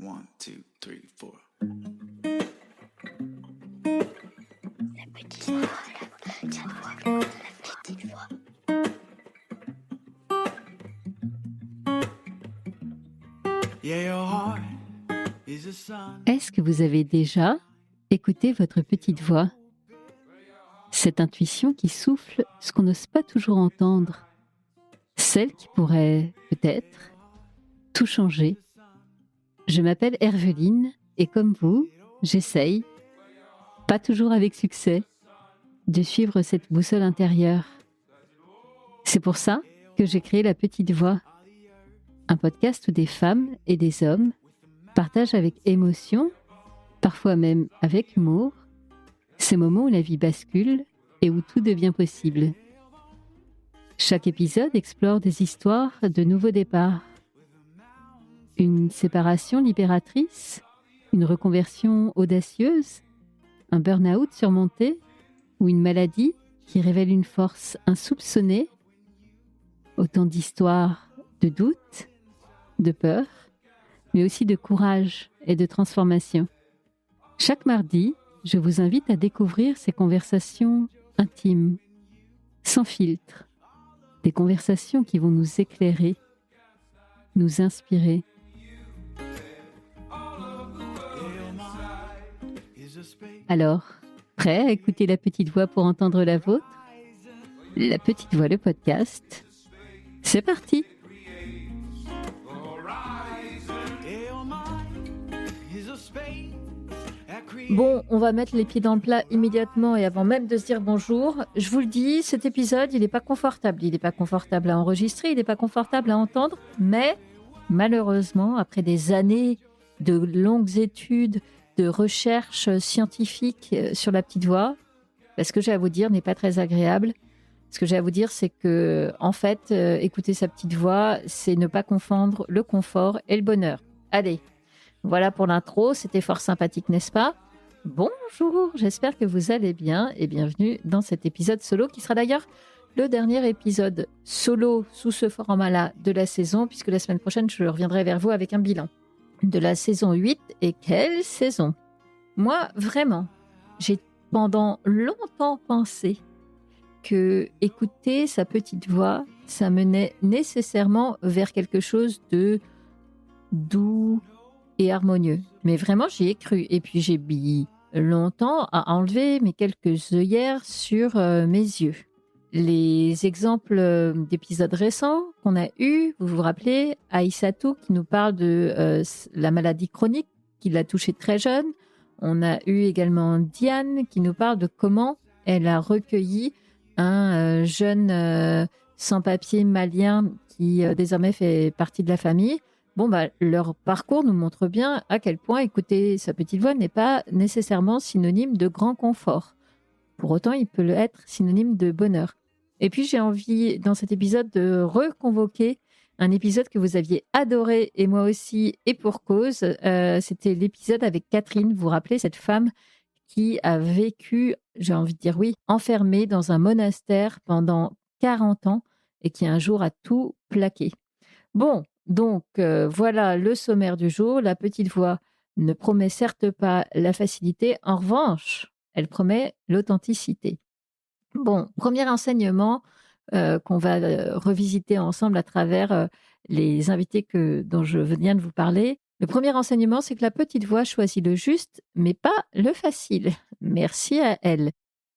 One, two, three, four. La petite voix, la petite voix. Yeah, your heart is a sun. Est-ce que vous avez déjà écouté votre petite voix? Cette intuition qui souffle ce qu'on n'ose pas toujours entendre. Celle qui pourrait, peut-être, tout changer. Je m'appelle Herveline et comme vous, j'essaye, pas toujours avec succès, de suivre cette boussole intérieure. C'est pour ça que j'ai créé La Petite Voix, un podcast où des femmes et des hommes partagent avec émotion, parfois même avec humour, ces moments où la vie bascule et où tout devient possible. Chaque épisode explore des histoires de nouveaux départs. Une séparation libératrice, une reconversion audacieuse, un burn-out surmonté ou une maladie qui révèle une force insoupçonnée. Autant d'histoires de doute, de peur, mais aussi de courage et de transformation. Chaque mardi, je vous invite à découvrir ces conversations intimes, sans filtre, des conversations qui vont nous éclairer, nous inspirer. Alors, prêt à écouter La Petite Voix pour entendre la vôtre? La Petite Voix, le podcast. C'est parti! Bon, on va mettre les pieds dans le plat immédiatement et avant même de se dire bonjour. Je vous le dis, cet épisode, il n'est pas confortable. Il n'est pas confortable à enregistrer, il n'est pas confortable à entendre, mais malheureusement, après des années de longues études, de recherches scientifiques sur la petite voix, ce que j'ai à vous dire n'est pas très agréable. Ce que j'ai à vous dire, c'est que, en fait, écouter sa petite voix, c'est ne pas confondre le confort et le bonheur. Allez, voilà pour l'intro, c'était fort sympathique, n'est-ce pas? Bonjour, j'espère que vous allez bien et bienvenue dans cet épisode solo qui sera d'ailleurs le dernier épisode solo sous ce format-là de la saison, puisque la semaine prochaine, je reviendrai vers vous avec un bilan de la saison 8. Et quelle saison! Moi, vraiment, j'ai pendant longtemps pensé que écouter sa petite voix, ça menait nécessairement vers quelque chose de doux et harmonieux. Mais vraiment, j'y ai cru. Et puis, j'ai mis longtemps à enlever mes quelques œillères sur mes yeux. Les exemples d'épisodes récents qu'on a eus, vous vous rappelez, Aïssatou qui nous parle de la maladie chronique qui l'a touchée très jeune. On a eu également Diane qui nous parle de comment elle a recueilli un jeune sans-papier malien qui désormais fait partie de la famille. Bon, leur parcours nous montre bien à quel point écouter sa petite voix n'est pas nécessairement synonyme de grand confort. Pour autant, il peut être synonyme de bonheur. Et puis, j'ai envie, dans cet épisode, de reconvoquer un épisode que vous aviez adoré, et moi aussi, et pour cause. C'était l'épisode avec Catherine. Vous vous rappelez, cette femme qui a vécu, j'ai envie de dire oui, enfermée dans un monastère pendant 40 ans et qui un jour a tout plaqué. Bon, donc voilà le sommaire du jour. La petite voix ne promet certes pas la facilité, en revanche, elle promet l'authenticité. Bon, premier enseignement qu'on va revisiter ensemble à travers les invités dont je viens de vous parler. Le premier enseignement, c'est que la petite voix choisit le juste, mais pas le facile. Merci à elle.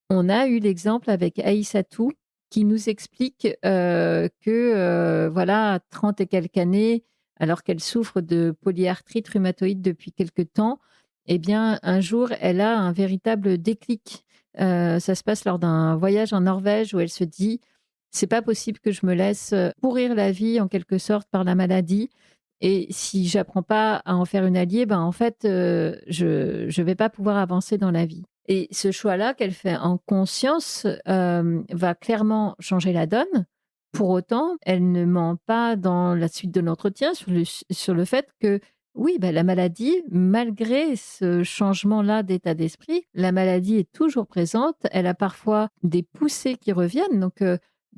On a eu l'exemple avec Aïssatou qui nous explique que, voilà, 30 et quelques années, alors qu'elle souffre de polyarthrite rhumatoïde depuis quelque temps, eh bien, un jour, elle a un véritable déclic. Ça se passe lors d'un voyage en Norvège où elle se dit « c'est pas possible que je me laisse pourrir la vie en quelque sorte par la maladie et si j'apprends pas à en faire une alliée, en fait, je vais pas pouvoir avancer dans la vie ». Et ce choix-là qu'elle fait en conscience va clairement changer la donne. Pour autant, elle ne ment pas dans la suite de l'entretien sur le fait que, oui, la maladie, malgré ce changement-là d'état d'esprit, la maladie est toujours présente. Elle a parfois des poussées qui reviennent. Donc,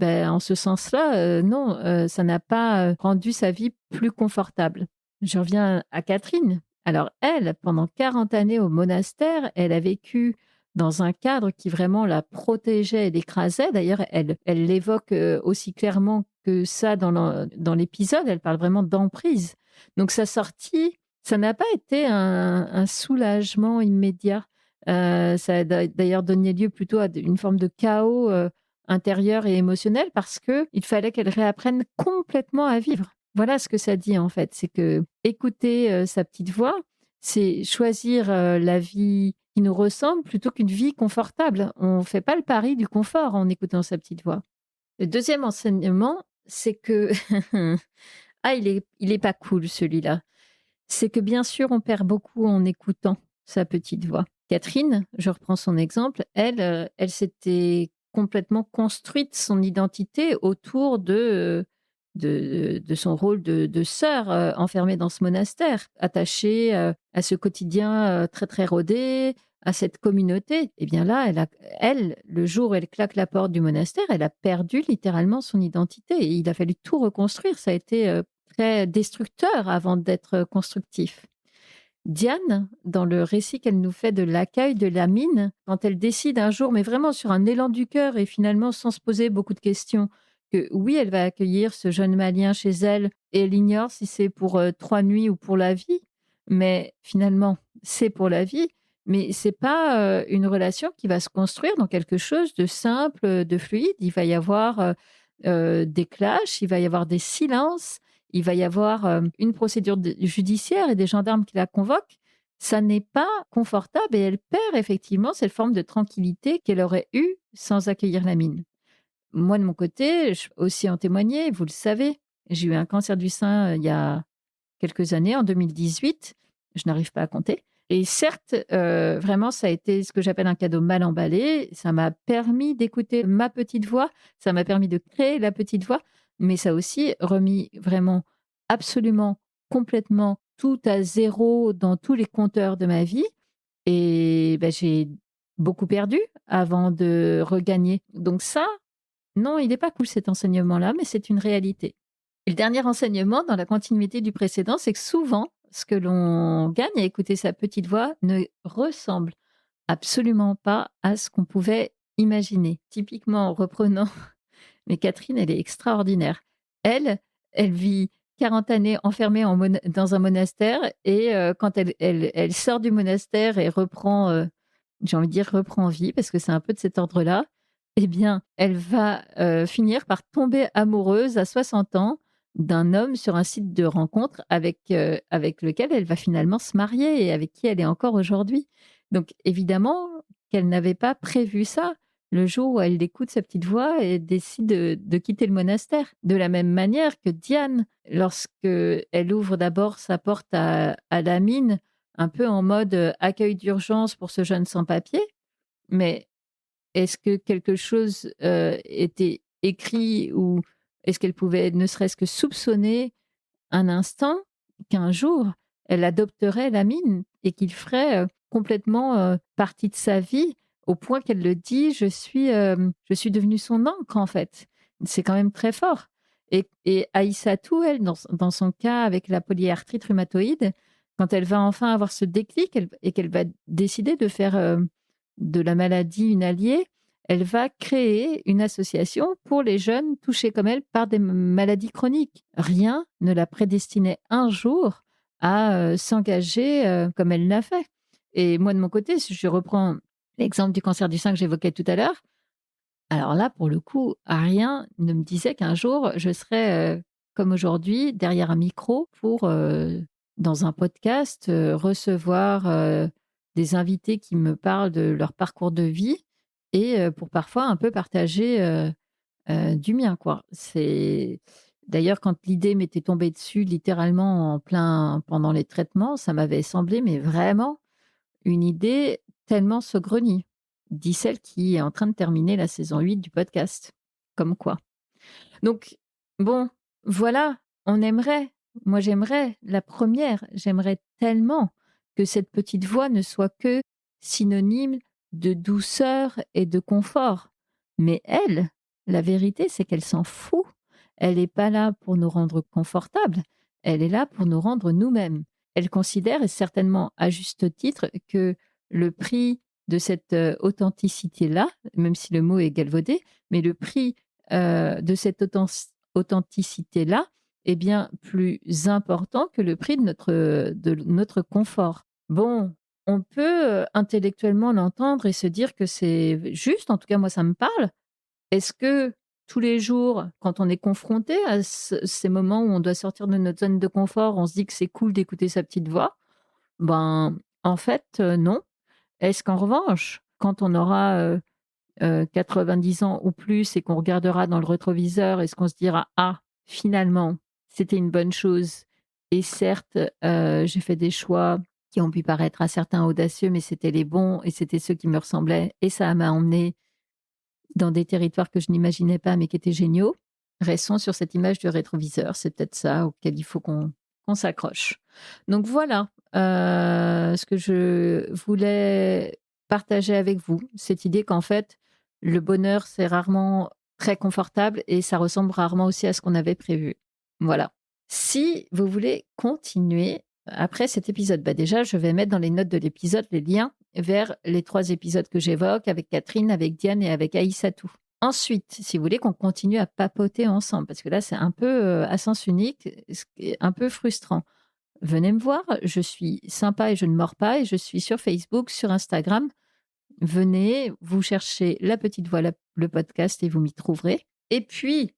en ce sens-là, non, ça n'a pas rendu sa vie plus confortable. je reviens à Catherine. Alors elle, pendant 40 années au monastère, elle a vécu dans un cadre qui vraiment la protégeait et l'écrasait. D'ailleurs, elle l'évoque aussi clairement que ça dans l'épisode. Elle parle vraiment d'emprise. Donc sa sortie, ça n'a pas été un soulagement immédiat. Ça a d'ailleurs donné lieu plutôt à une forme de chaos intérieur et émotionnel parce que il fallait qu'elle réapprenne complètement à vivre. Voilà ce que ça dit en fait, c'est que écouter sa petite voix, c'est choisir la vie qui nous ressemble plutôt qu'une vie confortable. On ne fait pas le pari du confort en écoutant sa petite voix. Le deuxième enseignement, c'est que ah, il est pas cool celui-là. C'est que bien sûr, on perd beaucoup en écoutant sa petite voix. Catherine, je reprends son exemple, elle s'était complètement construite son identité autour de son rôle de sœur enfermée dans ce monastère, attachée à ce quotidien très très rodé, à cette communauté. Et bien là, le jour où elle claque la porte du monastère, elle a perdu littéralement son identité. Et il a fallu tout reconstruire. Ça a été très destructeur avant d'être constructif. Diane, dans le récit qu'elle nous fait de l'accueil de la mine, quand elle décide un jour, mais vraiment sur un élan du cœur et finalement sans se poser beaucoup de questions, que oui, elle va accueillir ce jeune Malien chez elle et elle ignore si c'est pour 3 nuits ou pour la vie, mais finalement, c'est pour la vie. Mais c'est pas une relation qui va se construire dans quelque chose de simple, de fluide. Il va y avoir des clashs, il va y avoir des silences, il va y avoir une procédure judiciaire et des gendarmes qui la convoquent. Ça n'est pas confortable et elle perd effectivement cette forme de tranquillité qu'elle aurait eue sans accueillir la mine. Moi, de mon côté, je peux aussi en témoigner, vous le savez, j'ai eu un cancer du sein il y a quelques années, en 2018. Je n'arrive pas à compter. Et certes, vraiment, ça a été ce que j'appelle un cadeau mal emballé. Ça m'a permis d'écouter ma petite voix, ça m'a permis de créer la petite voix, mais ça a aussi remis vraiment absolument, complètement tout à zéro dans tous les compteurs de ma vie. Et bah, j'ai beaucoup perdu avant de regagner. Donc ça, non, il n'est pas cool cet enseignement-là, mais c'est une réalité. Et le dernier enseignement, dans la continuité du précédent, c'est que souvent, ce que l'on gagne à écouter sa petite voix ne ressemble absolument pas à ce qu'on pouvait imaginer. Typiquement, en reprenant, mais Catherine, elle est extraordinaire. Elle vit 40 années enfermée dans un monastère et quand elle sort du monastère et reprend, j'ai envie de dire reprend vie, parce que c'est un peu de cet ordre-là, eh bien, elle va finir par tomber amoureuse à 60 ans d'un homme sur un site de rencontre avec lequel elle va finalement se marier et avec qui elle est encore aujourd'hui. Donc, évidemment qu'elle n'avait pas prévu ça le jour où elle écoute sa petite voix et décide de quitter le monastère. De la même manière que Diane, lorsque elle ouvre d'abord sa porte à la mine, un peu en mode accueil d'urgence pour ce jeune sans-papier, mais est-ce que quelque chose était écrit ou est-ce qu'elle pouvait ne serait-ce que soupçonner un instant qu'un jour, elle adopterait la mine et qu'il ferait complètement partie de sa vie au point qu'elle le dit, je suis devenue son encre en fait. C'est quand même très fort. Et Aïssatou, elle, dans son cas avec la polyarthrite rhumatoïde, quand elle va enfin avoir ce déclic et qu'elle va décider de faire de la maladie une alliée, elle va créer une association pour les jeunes touchés comme elle par des maladies chroniques. Rien ne la prédestinait un jour à s'engager comme elle l'a fait. Et moi, de mon côté, si je reprends l'exemple du cancer du sein que j'évoquais tout à l'heure, alors là, pour le coup, rien ne me disait qu'un jour, je serais comme aujourd'hui, derrière un micro pour, dans un podcast, recevoir des invités qui me parlent de leur parcours de vie et pour parfois un peu partager du mien, quoi. C'est d'ailleurs quand l'idée m'était tombée dessus littéralement en plein pendant les traitements, ça m'avait semblé mais vraiment une idée tellement saugrenue, dit celle qui est en train de terminer la saison 8 du podcast. Comme quoi. Donc bon, voilà, on aimerait, moi j'aimerais la première, j'aimerais tellement que cette petite voix ne soit que synonyme de douceur et de confort. Mais elle, la vérité, c'est qu'elle s'en fout. Elle n'est pas là pour nous rendre confortables. elle est là pour nous rendre nous-mêmes. Elle considère, et certainement à juste titre, que le prix de cette authenticité-là, même si le mot est galvaudé, mais le prix de cette authenticité-là est bien plus important que le prix de notre confort. Bon, on peut intellectuellement l'entendre et se dire que c'est juste, en tout cas moi ça me parle. Est-ce que tous les jours, quand on est confronté à ces moments où on doit sortir de notre zone de confort, on se dit que c'est cool d'écouter sa petite voix? Ben, en fait, non. Est-ce qu'en revanche, quand on aura 90 ans ou plus et qu'on regardera dans le rétroviseur, est-ce qu'on se dira: «Ah, finalement, c'était une bonne chose et certes, j'ai fait des choix qui ont pu paraître à certains audacieux, mais c'était les bons et c'était ceux qui me ressemblaient et ça m'a emmené dans des territoires que je n'imaginais pas, mais qui étaient géniaux». Restons sur cette image du rétroviseur, c'est peut-être ça auquel il faut qu'on s'accroche. Donc voilà, ce que je voulais partager avec vous, cette idée qu'en fait, le bonheur, c'est rarement très confortable et ça ressemble rarement aussi à ce qu'on avait prévu. Voilà. Si vous voulez continuer après cet épisode, bah déjà, je vais mettre dans les notes de l'épisode les liens vers les 3 épisodes que j'évoque avec Catherine, avec Diane et avec Aïssatou. Ensuite, si vous voulez qu'on continue à papoter ensemble, parce que là, c'est un peu à sens unique, ce qui est un peu frustrant. Venez me voir, je suis sympa et je ne mords pas, et je suis sur Facebook, sur Instagram. Venez, vous cherchez La Petite Voix, le podcast, et vous m'y trouverez. Et puis,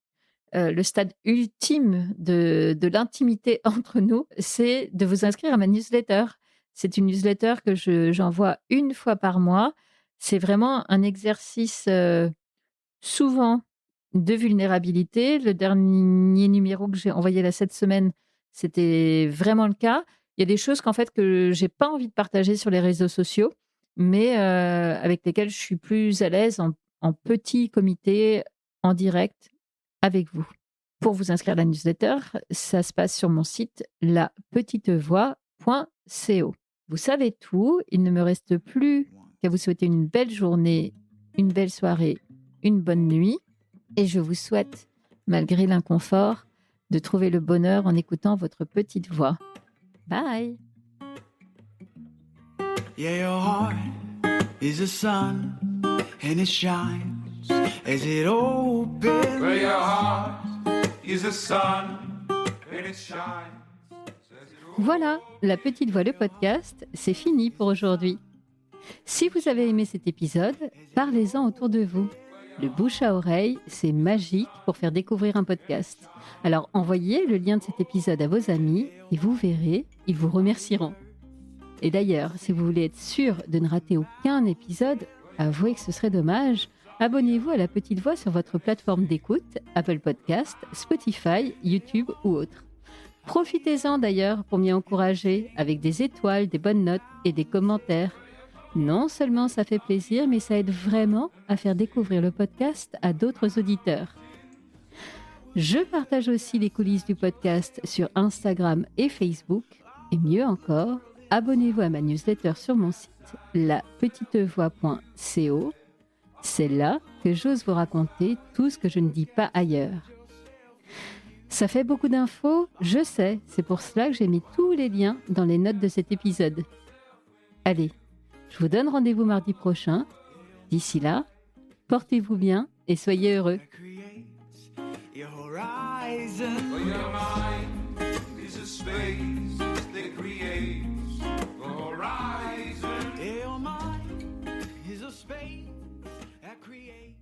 le stade ultime de l'intimité entre nous, c'est de vous inscrire à ma newsletter. C'est une newsletter que j'envoie une fois par mois. C'est vraiment un exercice souvent de vulnérabilité. Le dernier numéro que j'ai envoyé là cette semaine, c'était vraiment le cas. Il y a des choses qu'en fait que j'ai pas envie de partager sur les réseaux sociaux, mais avec lesquelles je suis plus à l'aise en petit comité, en direct, avec vous. Pour vous inscrire à la newsletter, ça se passe sur mon site lapetitevoix.co. Vous savez tout, il ne me reste plus qu'à vous souhaiter une belle journée, une belle soirée, une bonne nuit, et je vous souhaite, malgré l'inconfort, de trouver le bonheur en écoutant votre petite voix. Bye! Yeah, your heart is a sun and it shines as it opens. Where your heart is a sun and it shines. Voilà, La Petite Voix, le podcast, c'est fini pour aujourd'hui. Si vous avez aimé cet épisode, parlez-en autour de vous. Le bouche à oreille, c'est magique pour faire découvrir un podcast. Alors envoyez le lien de cet épisode à vos amis et vous verrez, ils vous remercieront. Et d'ailleurs, si vous voulez être sûr de ne rater aucun épisode, avouez que ce serait dommage, abonnez-vous à La Petite Voix sur votre plateforme d'écoute, Apple Podcast, Spotify, YouTube ou autre. Profitez-en d'ailleurs pour m'y encourager avec des étoiles, des bonnes notes et des commentaires. Non seulement ça fait plaisir, mais ça aide vraiment à faire découvrir le podcast à d'autres auditeurs. Je partage aussi les coulisses du podcast sur Instagram et Facebook. Et mieux encore, abonnez-vous à ma newsletter sur mon site lapetitevoix.co. C'est là que j'ose vous raconter tout ce que je ne dis pas ailleurs. Ça fait beaucoup d'infos, je sais, c'est pour cela que j'ai mis tous les liens dans les notes de cet épisode. Allez, je vous donne rendez-vous mardi prochain. D'ici là, portez-vous bien et soyez heureux. Creates your horizon. Well, your mind is a space that creates the horizon. Your mind is a space that creates.